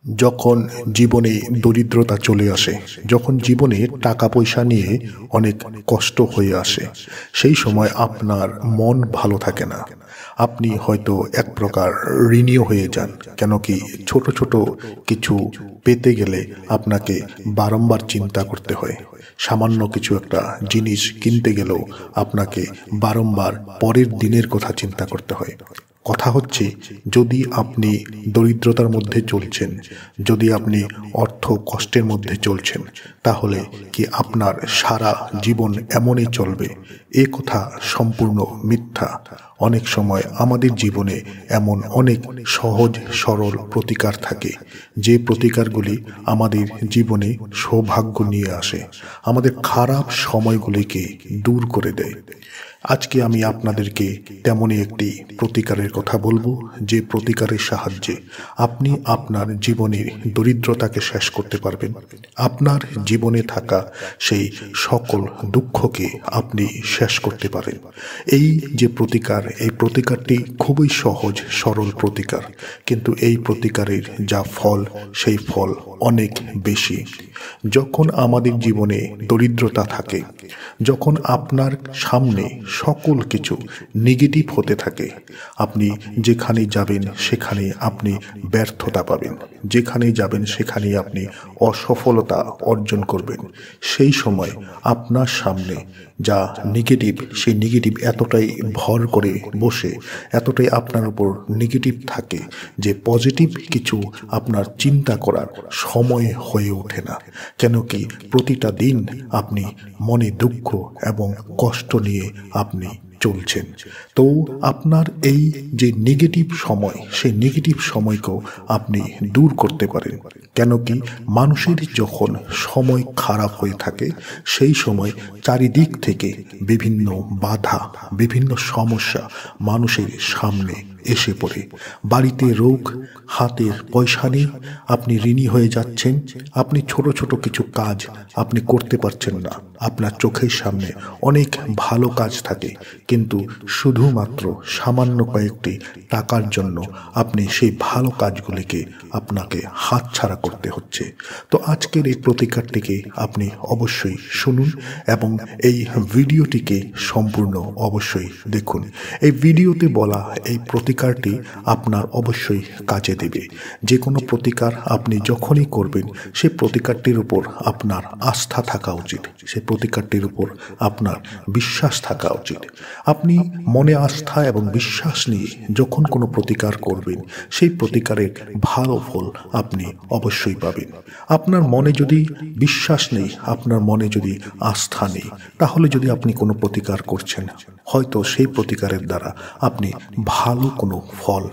যখন জীবনে দরিদ্রতা চলে আসে, যখন জীবনে টাকা পয়সা নিয়ে অনেক কষ্ট হয়ে আসে, সেই সময় আপনার মন ভালো থাকে না। আপনি হয়তো এক প্রকার ঋণীয় হয়ে যান। কেন কি ছোট ছোট কিছু পেতে গেলে আপনাকে বারংবার চিন্তা করতে হয়। সামান্য কিছু একটা জিনিস কিনতে গেলেও আপনাকে বারংবার পরের দিনের কথা চিন্তা করতে হয়। কথা হচ্ছে, যদি আপনি দরিদ্রতার মধ্যে চলছেন, যদি আপনি অর্থ কষ্টের মধ্যে চলছেন, তাহলে কি আপনার সারা জীবন এমনই চলবে? এ কথা সম্পূর্ণ মিথ্যা। অনেক সময় আমাদের জীবনে এমন অনেক সহজ সরল প্রতিকার থাকে, যে প্রতিকারগুলি আমাদের জীবনে সৌভাগ্য নিয়ে আসে, আমাদের খারাপ সময়গুলিকে দূর করে দেয়। আজকে আমি আপনাদেরকে তেমনই একটি প্রতিকারের কথা বলবো, যে প্রতিকারের সাহায্যে আপনি আপনার জীবনের দরিদ্রতাকে শেষ করতে পারবেন। আপনার জীবনে থাকা সেই সকল দুঃখকে আপনি শেষ করতে পারেন। এই যে প্রতিকার, এই প্রতিকারটি খুবই সহজ সরল প্রতিকার, কিন্তু এই প্রতিকারের যা ফল, সেই ফল অনেক বেশি। যখন আমাদের জীবনে দরিদ্রতা থাকে, যখন আপনার সামনে সকল কিছু নেগেটিভ হতে থাকে, আপনি যেখানে যাবেন সেখানে আপনি ব্যর্থতা পাবেন, যেখানে যাবেন সেখানে আপনি অসফলতা অর্জন করবেন। সেই সময় আপনার সামনে যা নেগেটিভ, সেই নেগেটিভ এতটাই ভর করে বসে, এতটাই আপনার উপর নেগেটিভ থাকে যে পজিটিভ কিছু আপনার চিন্তা করার সময় হয়ে ওঠে না। কেন কি প্রতিটা দিন আপনি মনে দুঃখ এবং কষ্ট নিয়ে আপনি চলছেন। তো আপনার এই যে নেগেটিভ সময়, সেই নেগেটিভ সময়কেও আপনি দূর করতে পারেন। কেন কি মানুষের যখন সময় খারাপ হয়ে থাকে, সেই সময় চারিদিক থেকে বিভিন্ন বাধা, বিভিন্ন সমস্যা মানুষের সামনে এসে পড়ে। বাড়িতে রোগ, হাতের পয়সা নেই, আপনি ঋণী হয়ে যাচ্ছেন, আপনি ছোট ছোট কিছু কাজ আপনি করতে পারছেন না। আপনার চোখের সামনে অনেক ভালো কাজ থাকে, কিন্তু শুধুমাত্র সামান্য কয়েকটি টাকার জন্য আপনি সেই ভালো কাজগুলিকে আপনাকে হাতছাড়া করতে হচ্ছে। তো আজকের এই প্রতিকারটিকে আপনি অবশ্যই শুনুন এবং এই ভিডিওটিকে সম্পূর্ণ অবশ্যই দেখুন। এই ভিডিওতে বলা এই প্রতিকারটি আপনার অবশ্যই কাজে দেবে। যে কোনো প্রতিকার আপনি যখনই করবেন, সেই প্রতিকারটির উপর আপনার আস্থা থাকা উচিত, সেই প্রতিকারটির উপর আপনার বিশ্বাস থাকা উচিত। আপনি মনে আস্থা এবং বিশ্বাস নিয়ে যখন কোনো প্রতিকার করবেন, সেই প্রতিকারের ভালো ফল আপনি অবশ্যই পাবেন। আপনার মনে যদি বিশ্বাস নেই, আপনার মনে যদি আস্থা নেই, তাহলে যদি আপনি কোনো প্রতিকার করছেন, হয়তো সেই প্রতিকারের দ্বারা আপনি ভালো কোনো ফল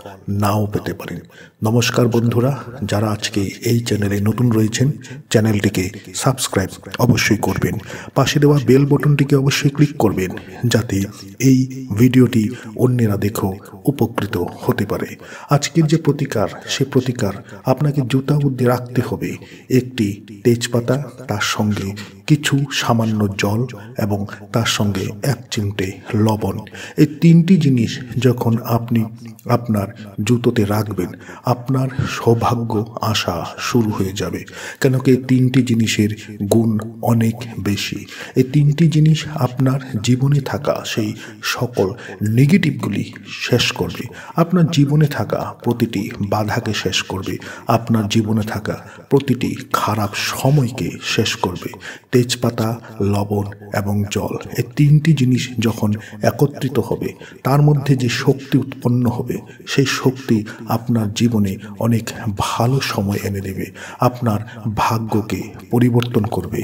নাও পেতে পারেন। নমস্কার বন্ধুরা, যারা আজকে এই চ্যানেলে নতুন রয়েছেন, চ্যানেলটিকে সাবস্ক্রাইব অবশ্যই করবেন। পাশে দেওয়া বেল বটনটিকে অবশ্যই ক্লিক করবেন, যাতে এই ভিডিওটি অন্যেরা দেখেও উপকৃত হতে পারে। আজকের যে প্রতিকার, সে প্রতিকার আপনাকে জুতা বুদ্ধি রাখতে হবে একটি তেজপাতা, তার সঙ্গে কিছু সামান্য জল এবং তার সঙ্গে এক চিমটে লবণ। এই তিনটি জিনিস যখন আপনি আপনার জুতোতে রাখবেন, আপনার সৌভাগ্য আসা শুরু হয়ে যাবে। কেন কি এই তিনটি জিনিসের গুণ অনেক বেশি। এই তিনটি জিনিস আপনার জীবনে থাকা সেই সকল নেগেটিভগুলি শেষ করবে, আপনার জীবনে থাকা প্রতিটি বাধাকে শেষ করবে, আপনার জীবনে থাকা প্রতিটি খারাপ সময়কে শেষ করবে। তেজপাতা, লবণ এবং জল, এই তিনটি জিনিস যখন একত্রিত হবে, তার মধ্যে যে শক্তি উৎপন্ন হবে, সেই শক্তি আপনার জীবনে অনেক ভালো সময় এনে দেবে, আপনার ভাগ্যকে পরিবর্তন করবে।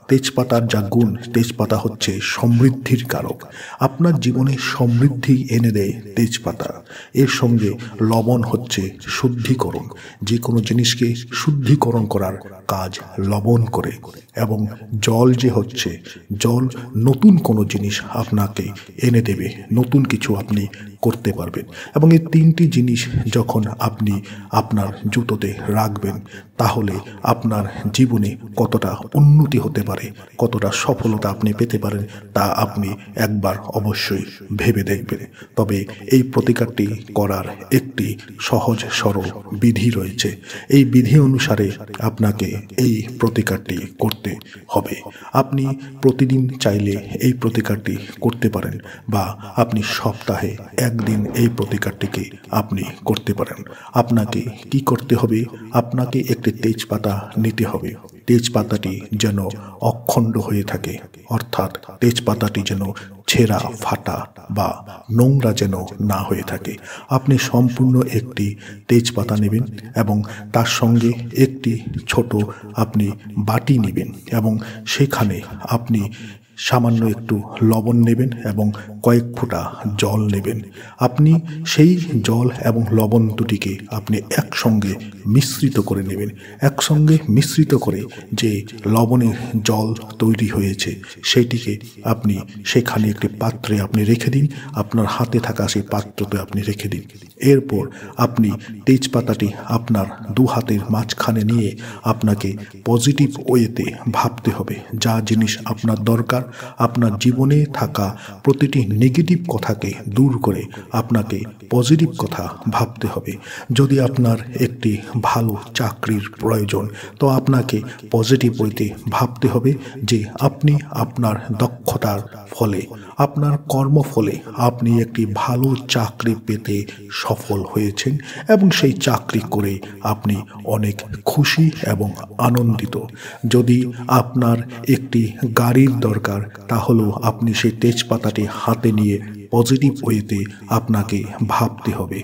তেজপাতার যা গুণ, তেজপাতা হচ্ছে সমৃদ্ধির কারক। আপনার জীবনে সমৃদ্ধি এনে দেয় তেজপাতা। এর সঙ্গে লবণ হচ্ছে শুদ্ধিকরণ, যে কোনো জিনিসকে শুদ্ধিকরণ করার কাজ লবণ করে। এবং জল যে হচ্ছে, জল নতুন কোনো জিনিস আপনাকে এনে দেবে, নতুন কিছু আপনি করতে পারবেন। এবং এই 3টি জিনিস যখন আপনি আপনার জুতোতে রাখবেন, তাহলে আপনার জীবনে কতটা উন্নতি হতে পারে, কতটা সফলতা আপনি পেতে পারেন, তা আপনি একবার অবশ্যই ভেবে দেখবেন। তবে এই প্রতিকারটি করার একটি সহজ সরল বিধি রয়েছে। এই বিধি অনুসারে আপনাকে এই প্রতিকারটি করতে হবে। আপনি প্রতিদিন চাইলে এই প্রতিকারটি করতে পারেন, বা আপনি সপ্তাহে একদিন এই প্রতিকারটিকে আপনি করতে পারেন। আপনাকে কি করতে হবে? আপনাকে একটি তেজপাতা নিতে হবে। তেজপাতাটি যেন অখণ্ড হয়ে থাকে, অর্থাৎ তেজপাতাটি যেন ছেঁড়া ফাটা বা নোংরা যেন না হয়ে থাকে। আপনি সম্পূর্ণ একটি তেজপাতা নেবেন এবং তার সঙ্গে একটি ছোট আপনি বাটি নেবেন এবং সেখানে আপনি সামান্য একটু লবণ নেবেন এবং কয়েক ফোঁটা জল নেবেন। আপনি সেই জল এবং লবণ দুটিকে আপনি একসঙ্গে মিশ্রিত করে নেবেন। একসঙ্গে মিশ্রিত করে যে লবণের জল তৈরি হয়েছে সেটিকে আপনি সেখানে একটি পাত্রে আপনি রেখে দিন। আপনার হাতে থাকা সেই পাত্রতে আপনি রেখে দিন। এরপর আপনি তেজপাতাটি আপনার 2 হাতের মাঝখানে নিয়ে আপনাকে পজিটিভ ওয়েতে ভাবতে হবে। যা জিনিস আপনার দরকার, আপনার জীবনে থাকা প্রতিটি নেগেটিভ কথাকে দূর করে আপনাকে পজিটিভ কথা ভাবতে হবে। যদি আপনার একটি ভালো চাকরির প্রয়োজন, তো আপনাকে পজিটিভ ওয়েতে ভাবতে হবে যে আপনি আপনার দক্ষতার ফলে, আপনার কর্মফলে আপনি একটি ভালো চাকরি পেতে সফল হয়েছেন এবং সেই চাকরি করে আপনি অনেক খুশি এবং আনন্দিত। যদি আপনার একটি গাড়ির দরকার, তাহলেও আপনি সেই তেজপাতাটি হাতে নিয়ে পজিটিভ ওয়েতে আপনাকে ভাবতে হবে।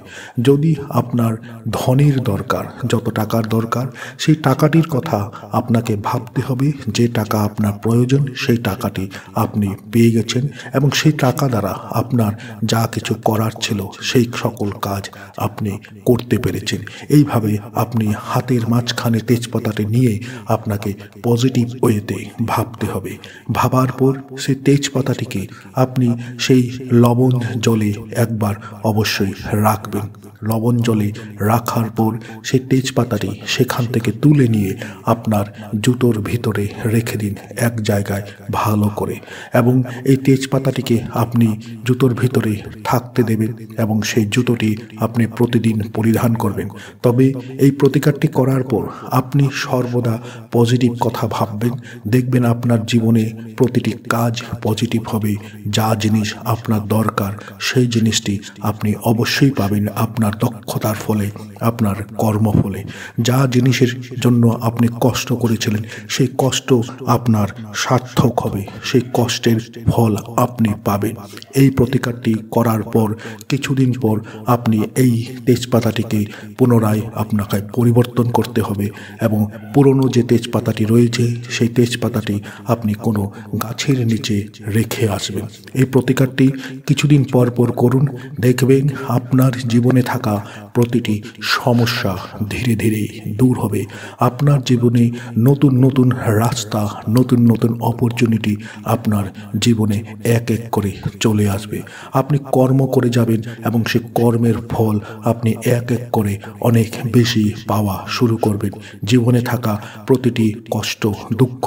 যদি আপনার ধনের দরকার, যত টাকার দরকার, সেই টাকাটির কথা আপনাকে ভাবতে হবে। যে টাকা আপনার প্রয়োজন সেই টাকাটি আপনি পেয়ে গেছেন এবং সেই টাকা দ্বারা আপনার যা কিছু করার ছিল সেই সকল কাজ আপনি করতে পেরেছেন। এইভাবে আপনি হাতের মাঝখানে তেজপাতাটি নিয়ে আপনাকে পজিটিভ ওয়েতে ভাবতে হবে। ভাবার পর সেই তেজপাতাটিকে আপনি সেই লবণ জলে একবার অবশ্যই রাখবেন। লবণ জলে রাখার পর সেই তেজপাতাটি সেখান থেকে তুলে নিয়ে আপনার জুতোর ভিতরে রেখে দিন এক জায়গায় ভালো করে, এবং এই তেজপাতাটিকে আপনি জুতোর ভিতরে থাকতে দেবেন এবং সেই জুতোটি আপনি প্রতিদিন পরিধান করবেন। তবে এই প্রতিকারটি করার পর আপনি সর্বদা পজিটিভ কথা ভাববেন। দেখবেন আপনার জীবনে প্রতিটি কাজ পজিটিভ হবে। যা জিনিস আপনার দরকার সেই জিনিসটি আপনি অবশ্যই পাবেন আপনার দক্ষতার ফলে, আপনার কর্মফলে। যা জিনিসের জন্য আপনি কষ্ট করেছিলেন সেই কষ্ট আপনার সার্থক হবে, সেই কষ্টের ফল আপনি পাবেন। এই প্রতিকারটি করার পর কিছুদিন পর আপনি এই তেজপাতাটিকে পুনরায় আপনাকে পরিবর্তন করতে হবে এবং পুরনো যে তেজপাতাটি রয়েছে সেই তেজপাতাটি আপনি কোনো গাছের নিচে রেখে আসবেন। এই প্রতিকারটি কিছুদিন পর পর করুন। দেখবেন আপনার জীবনে থাকা প্রতিটি সমস্যা ধীরে ধীরে দূর হবে। আপনার জীবনে নতুন নতুন রাস্তা, নতুন নতুন অপরচুনিটি আপনার জীবনে এক এক করে চলে আসবে। আপনি কর্ম করে যাবেন এবং সেই কর্মের ফল আপনি এক এক করে অনেক বেশি পাওয়া শুরু করবেন। জীবনে থাকা প্রতিটি কষ্ট, দুঃখ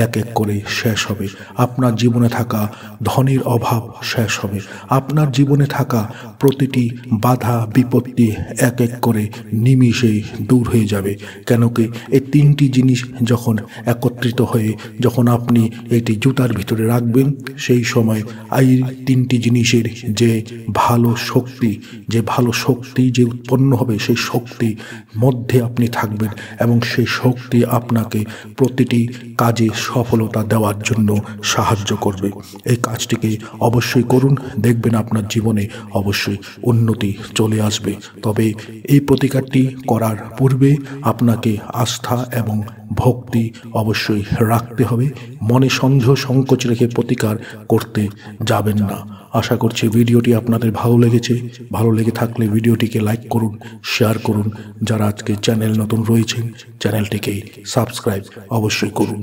এক এক করে শেষ হবে। আপনার জীবনে থাকা ধনের অভাব শেষ হবে। আপনার জীবনে থাকা প্রতিটি বাধা বিপত্তি এক এক করে নিমিষে দূর হয়ে যাবে। কেন কি এই 3টি জিনিস যখন একত্রিত হয়ে যখন আপনি এটি জুতার ভিতরে রাখবেন, সেই সময় এই 3টি জিনিসের যে ভালো শক্তি যে উৎপন্ন হবে, সেই শক্তি মধ্যে আপনি থাকবেন এবং সেই শক্তি আপনাকে প্রতিটি কাজে সফলতা দেওয়ার জন্য সাহায্য করবে। এই কাজটিকে অবশ্যই করুন, দেখবেন আপনার জীবনে অবশ্যই উন্নতি চলে আসবে। তবে এই প্রতিকারটি করার পূর্বে আপনাকে আস্থা এবং ভক্তি অবশ্যই রাখতে হবে। মনে সন্দেহ সংকোচ রেখে প্রতিকার করতে যাবেন না। আশা করছি ভিডিওটি আপনাদের ভালো লেগেছে। ভালো লেগে থাকলে ভিডিওটিকে লাইক করুন, শেয়ার করুন। যারা আজকে চ্যানেল নতুন রয়েছেন চ্যানেলটিকে সাবস্ক্রাইব অবশ্যই করুন।